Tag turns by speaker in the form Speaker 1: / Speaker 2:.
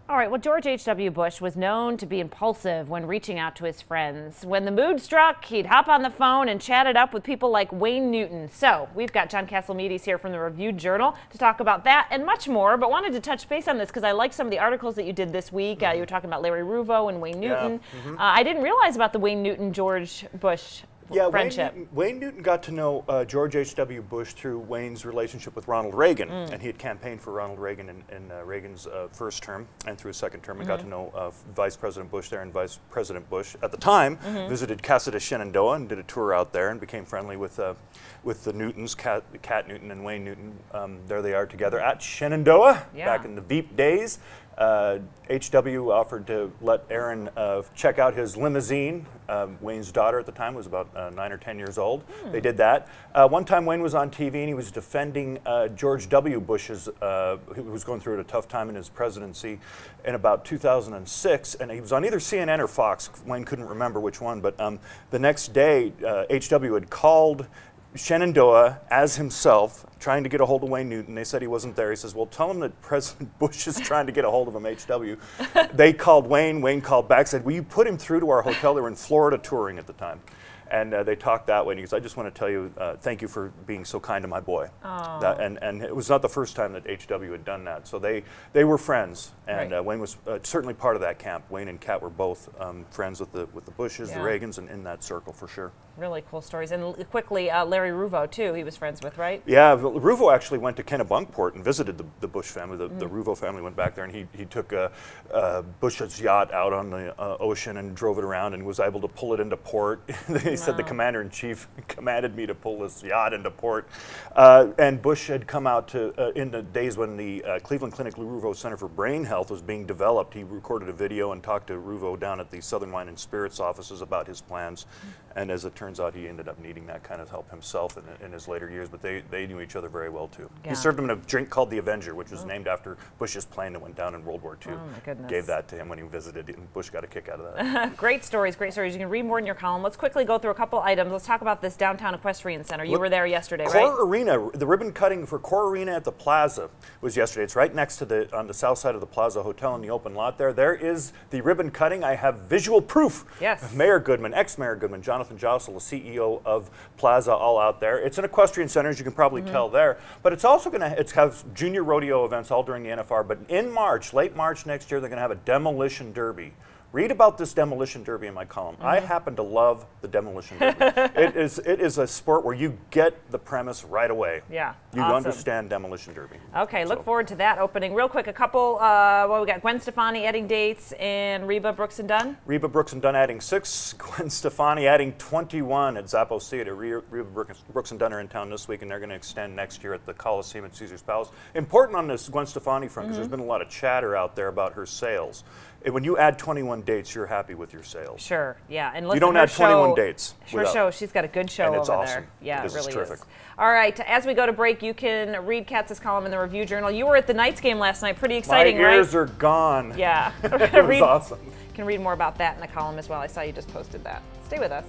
Speaker 1: All right, well, George H.W. Bush was known to be impulsive when reaching out to his friends. When the mood struck, he'd hop on the phone and chat it up with people like Wayne Newton. So we've got John Katsliometes here from the Review-Journal to talk about that and much more, but wanted to touch base on this because I like some of the articles that you did this week. You were talking about Larry Ruvo and Wayne Newton.
Speaker 2: Yeah.
Speaker 1: I didn't realize about the Wayne Newton-George Bush friendship.
Speaker 2: Wayne Newton got to know George H.W. Bush through Wayne's relationship with Ronald Reagan, and he had campaigned for Ronald Reagan in Reagan's first term and through his second term, and got to know Vice President Bush there, and Vice President Bush at the time visited Casa de Shenandoah and did a tour out there and became friendly with the Newtons, Kat Newton and Wayne Newton. There they are together at Shenandoah back in the Veep days. H.W. offered to let Aaron check out his limousine. Wayne's daughter at the time was about 9 or 10 years old. They did that. One time Wayne was on TV and he was defending George W. Bush's, who was going through a tough time in his presidency in about 2006, and he was on either CNN or Fox. Wayne couldn't remember which one, but the next day H.W. had called Shenandoah as himself, trying to get a hold of Wayne Newton. They said he wasn't there. He says, well, tell him that President Bush is trying to get a hold of him, H.W. They called Wayne. Wayne called back, said, will you put him through to our hotel? They were in Florida touring at the time. And they talked that way. And he goes, I just want to tell you, thank you for being so kind to my boy. And it was not the first time that H.W. had done that. So they were friends. And Wayne was certainly part of that camp. Wayne and Kat were both friends with the Bushes, the Reagans, and in that circle for sure.
Speaker 1: Really cool stories. And quickly, Larry Ruvo, too, he was friends with, right?
Speaker 2: Yeah, Ruvo actually went to Kennebunkport and visited the Bush family. The Ruvo family went back there, and he took Bush's yacht out on the ocean and drove it around and was able to pull it into port. He said the commander-in-chief commanded me to pull this yacht into port. And Bush had come out to, in the days when the Cleveland Clinic Ruvo Center for Brain Health was being developed, he recorded a video and talked to Ruvo down at the Southern Wine and Spirits offices about his plans. And as it turns out, he ended up needing that kind of help himself in his later years, but they knew each other very well, too. Yeah. He served him in a drink called the Avenger, which was named after Bush's plane that went down in World War II.
Speaker 1: Oh, my goodness.
Speaker 2: Gave that to him when he visited, and Bush got a kick out of that.
Speaker 1: Great stories, great stories. You can read more in your column. Let's quickly go through a couple items. Let's talk about this downtown equestrian center. You were there yesterday, right?
Speaker 2: Core Arena, the ribbon cutting for Core Arena at the Plaza was yesterday. It's right next to on the south side of the Plaza Hotel in the open lot there. There is the ribbon cutting. I have visual proof.
Speaker 1: Yes.
Speaker 2: Mayor Goodman, ex-Mayor Goodman, Jonathan Jostle, the CEO of Plaza, all out there. It's an equestrian center, as you can probably tell there, but it's also going to have junior rodeo events all during the NFR, but in March, late March next year, they're going to have a demolition derby. Read about this demolition derby in my column. I happen to love the demolition derby. It is a sport where you get the premise right away.
Speaker 1: Yeah,
Speaker 2: you understand demolition derby.
Speaker 1: Okay, look forward to that opening. Real quick, a couple. Well, we got Gwen Stefani adding dates and Reba Brooks and Dunn.
Speaker 2: Reba Brooks and Dunn adding 6. Gwen Stefani adding 21 at Zappos Theater. Reba Brooks and Dunn are in town this week, and they're going to extend next year at the Coliseum at Caesar's Palace. Important on this Gwen Stefani front because there's been a lot of chatter out there about her sales. When you add 21 dates, you're happy with your sales.
Speaker 1: Sure, yeah. And
Speaker 2: you don't add 21 dates.
Speaker 1: Her show, she's got a good show
Speaker 2: and it's
Speaker 1: over
Speaker 2: awesome.
Speaker 1: there. Yeah,
Speaker 2: it
Speaker 1: really
Speaker 2: terrific.
Speaker 1: is. All right, as we go to break, you can read Katz's column in the Review-Journal. You were at the Knights game last night. Pretty exciting, right?
Speaker 2: My ears are gone.
Speaker 1: Yeah.
Speaker 2: It was awesome.
Speaker 1: You can read more about that in the column as well. I saw you just posted that. Stay with us.